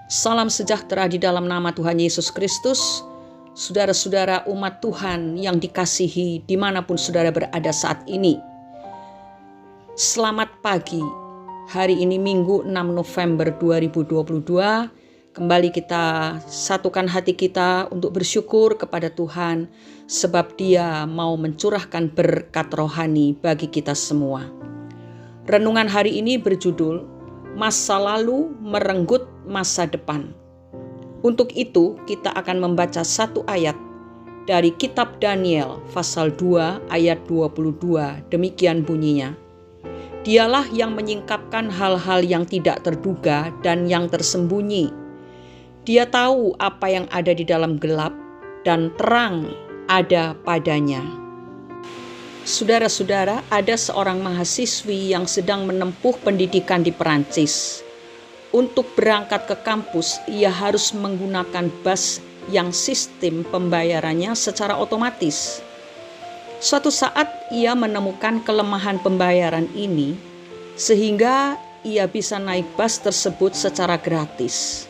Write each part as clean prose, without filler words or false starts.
Salam sejahtera di dalam nama Tuhan Yesus Kristus. Saudara-saudara umat Tuhan yang dikasihi dimanapun saudara berada saat ini. Selamat pagi. Hari ini Minggu 6 November 2022. Kembali kita satukan hati kita untuk bersyukur kepada Tuhan, sebab Dia mau mencurahkan berkat rohani bagi kita semua. Renungan hari ini berjudul Masa lalu merenggut masa depan. Untuk itu kita akan membaca satu ayat dari kitab Daniel pasal 2 ayat 22. Demikian bunyinya. Dialah yang menyingkapkan hal-hal yang tidak terduga dan yang tersembunyi. Dia tahu apa yang ada di dalam gelap dan terang ada padanya. Saudara-saudara, ada seorang mahasiswi yang sedang menempuh pendidikan di Perancis. Untuk berangkat ke kampus, ia harus menggunakan bus yang sistem pembayarannya secara otomatis. Suatu saat ia menemukan kelemahan pembayaran ini, sehingga ia bisa naik bus tersebut secara gratis.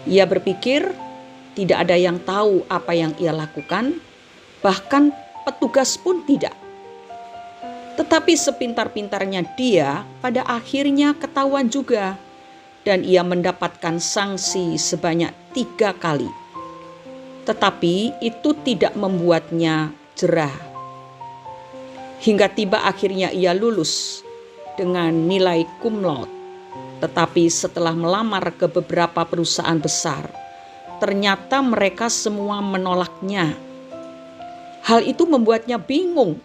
Ia berpikir tidak ada yang tahu apa yang ia lakukan, bahkan petugas pun tidak. Tetapi sepintar-pintarnya dia, pada akhirnya ketahuan juga, dan ia mendapatkan sanksi sebanyak 3 kali. Tetapi itu tidak membuatnya jerah. Hingga tiba akhirnya ia lulus dengan nilai cum laude. Tetapi setelah melamar ke beberapa perusahaan besar, ternyata mereka semua menolaknya. Hal itu membuatnya bingung,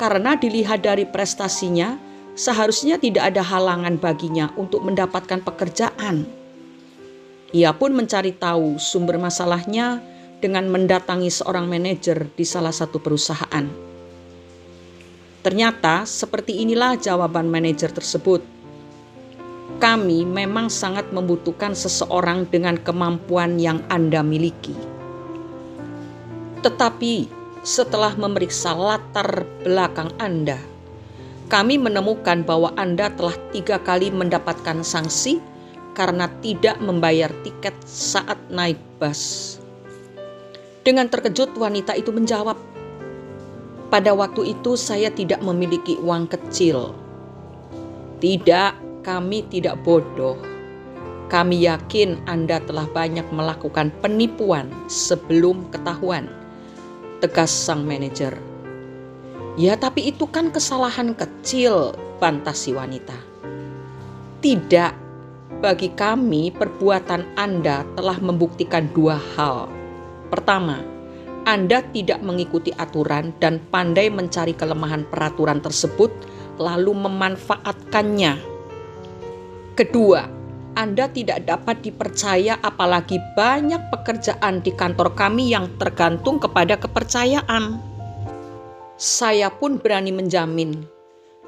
karena dilihat dari prestasinya, seharusnya tidak ada halangan baginya untuk mendapatkan pekerjaan. Ia pun mencari tahu sumber masalahnya dengan mendatangi seorang manajer di salah satu perusahaan. Ternyata seperti inilah jawaban manajer tersebut. Kami memang sangat membutuhkan seseorang dengan kemampuan yang Anda miliki. Tetapi setelah memeriksa latar belakang Anda, kami menemukan bahwa Anda telah 3 kali mendapatkan sanksi karena tidak membayar tiket saat naik bus. Dengan terkejut wanita itu menjawab, "Pada waktu itu saya tidak memiliki uang kecil." "Tidak, kami tidak bodoh. Kami yakin Anda telah banyak melakukan penipuan sebelum ketahuan," tegas sang manajer. "Ya, tapi itu kan kesalahan kecil," bantah si wanita. "Tidak, bagi kami perbuatan Anda telah membuktikan 2 hal. Pertama, Anda tidak mengikuti aturan dan pandai mencari kelemahan peraturan tersebut lalu memanfaatkannya. Kedua, Anda tidak dapat dipercaya, apalagi banyak pekerjaan di kantor kami yang tergantung kepada kepercayaan. Saya pun berani menjamin,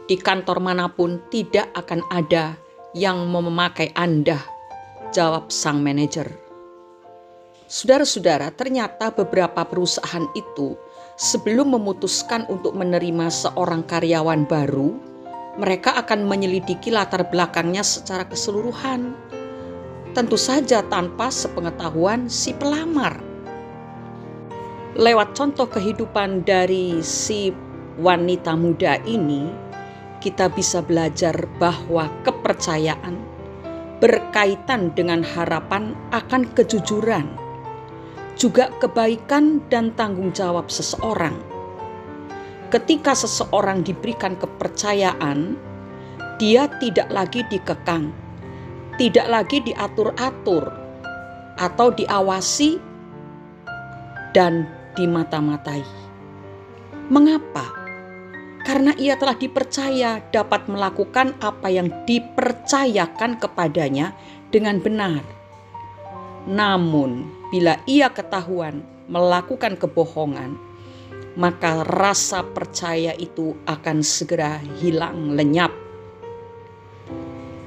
di kantor manapun tidak akan ada yang mau memakai Anda," jawab sang manajer. Saudara-saudara, ternyata beberapa perusahaan itu sebelum memutuskan untuk menerima seorang karyawan baru, mereka akan menyelidiki latar belakangnya secara keseluruhan. Tentu saja tanpa sepengetahuan si pelamar. Lewat contoh kehidupan dari si wanita muda ini, kita bisa belajar bahwa kepercayaan berkaitan dengan harapan akan kejujuran, juga kebaikan dan tanggung jawab seseorang. Ketika seseorang diberikan kepercayaan, dia tidak lagi dikekang, tidak lagi diatur-atur atau diawasi dan dimata-matai. Mengapa? Karena ia telah dipercaya dapat melakukan apa yang dipercayakan kepadanya dengan benar. Namun, bila ia ketahuan melakukan kebohongan, maka rasa percaya itu akan segera hilang lenyap.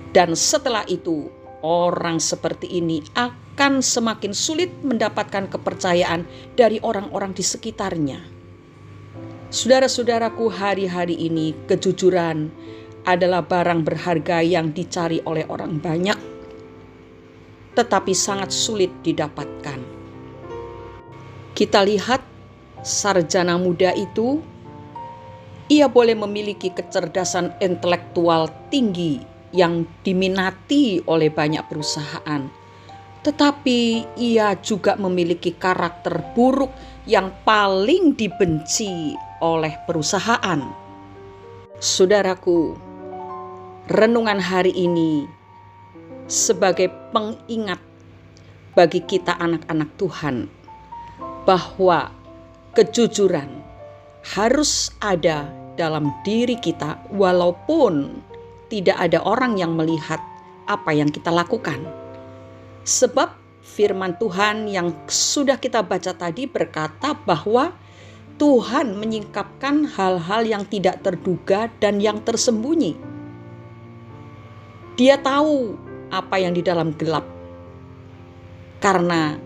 Dan setelah itu, orang seperti ini akan semakin sulit mendapatkan kepercayaan dari orang-orang di sekitarnya. Saudara-saudaraku, hari-hari ini kejujuran adalah barang berharga yang dicari oleh orang banyak. tetapi sangat sulit didapatkan. Kita lihat sarjana muda itu, ia boleh memiliki kecerdasan intelektual tinggi yang diminati oleh banyak perusahaan, tetapi ia juga memiliki karakter buruk yang paling dibenci oleh perusahaan. Saudaraku, renungan hari ini sebagai pengingat bagi kita anak-anak Tuhan bahwa kejujuran harus ada dalam diri kita walaupun tidak ada orang yang melihat apa yang kita lakukan. Sebab firman Tuhan yang sudah kita baca tadi berkata bahwa Tuhan menyingkapkan hal-hal yang tidak terduga dan yang tersembunyi. Dia tahu apa yang di dalam gelap, karena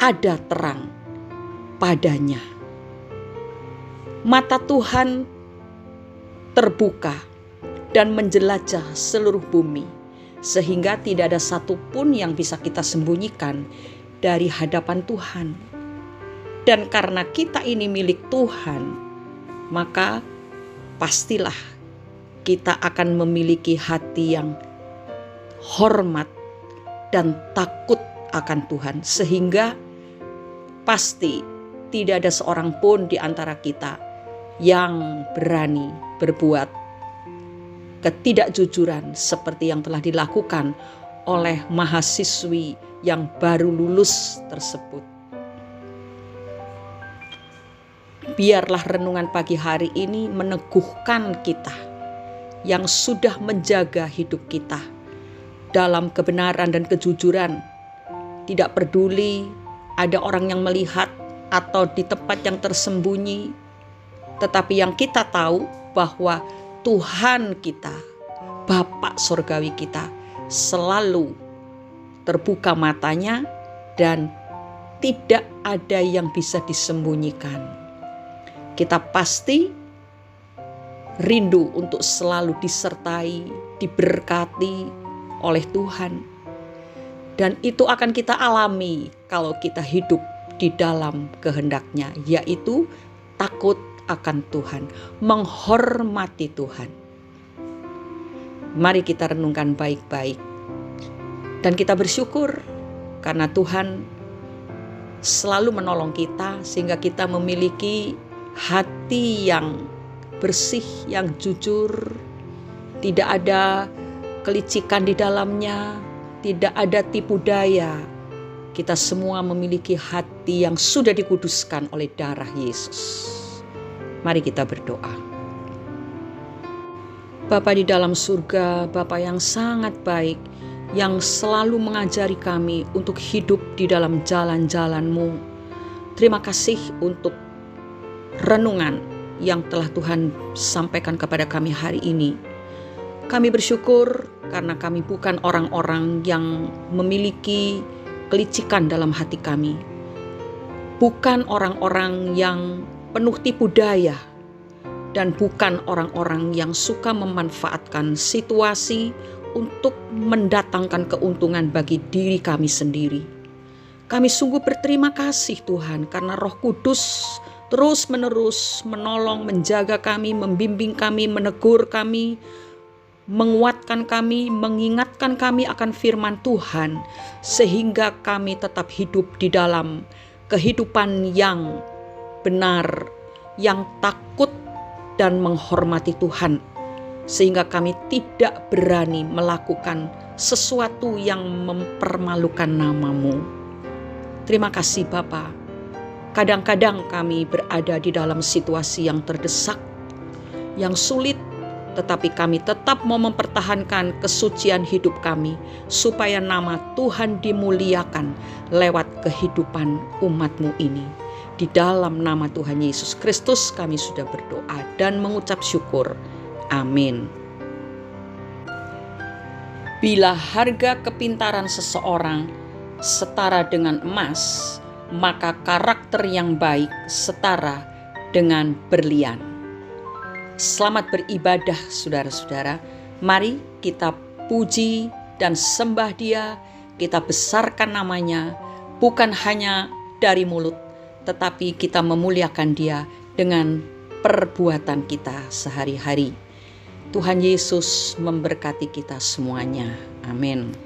ada terang padanya. Mata Tuhan terbuka dan menjelajah seluruh bumi, sehingga tidak ada satupun yang bisa kita sembunyikan dari hadapan Tuhan. Dan karena kita ini milik Tuhan, maka pastilah kita akan memiliki hati yang hormat dan takut akan Tuhan, sehingga pasti tidak ada seorang pun di antara kita yang berani berbuat ketidakjujuran seperti yang telah dilakukan oleh mahasiswi yang baru lulus tersebut. Biarlah renungan pagi hari ini meneguhkan kita yang sudah menjaga hidup kita dalam kebenaran dan kejujuran. Tidak peduli ada orang yang melihat atau di tempat yang tersembunyi, tetapi yang kita tahu bahwa Tuhan kita, Bapa Surgawi kita, selalu terbuka matanya dan tidak ada yang bisa disembunyikan. Kita pasti rindu untuk selalu disertai, diberkati oleh Tuhan. Dan itu akan kita alami kalau kita hidup di dalam kehendak-Nya, yaitu takut akan Tuhan, menghormati Tuhan. Mari kita renungkan baik-baik. Dan kita bersyukur karena Tuhan selalu menolong kita sehingga kita memiliki hati yang bersih, yang jujur, tidak ada kelicikan di dalamnya, tidak ada tipu daya. Kita semua memiliki hati yang sudah dikuduskan oleh darah Yesus. Mari kita berdoa. Bapa di dalam surga, Bapa yang sangat baik, yang selalu mengajari kami untuk hidup di dalam jalan-jalan-Mu. Terima kasih untuk renungan yang telah Tuhan sampaikan kepada kami hari ini. Kami bersyukur karena kami bukan orang-orang yang memiliki kelicikan dalam hati kami. Bukan orang-orang yang penuh tipu daya, dan bukan orang-orang yang suka memanfaatkan situasi untuk mendatangkan keuntungan bagi diri kami sendiri. Kami sungguh berterima kasih Tuhan karena Roh Kudus terus-menerus menolong, menjaga kami, membimbing kami, menegur kami, menguatkan kami, mengingatkan kami akan firman Tuhan, sehingga kami tetap hidup di dalam kehidupan yang benar, yang takut dan menghormati Tuhan, sehingga kami tidak berani melakukan sesuatu yang mempermalukan nama-Mu. Terima kasih Bapa. Kadang-kadang kami berada di dalam situasi yang terdesak, yang sulit, tetapi kami tetap mau mempertahankan kesucian hidup kami, supaya nama Tuhan dimuliakan lewat kehidupan umat-Mu ini. Di dalam nama Tuhan Yesus Kristus kami sudah berdoa dan mengucap syukur. Amin. Bila harga kepintaran seseorang setara dengan emas, maka karakter yang baik setara dengan berlian. Selamat beribadah saudara-saudara. Mari kita puji dan sembah Dia kita besarkan namanya, bukan hanya dari mulut, tetapi kita memuliakan Dia dengan perbuatan kita sehari-hari. Tuhan Yesus memberkati kita semuanya. Amin.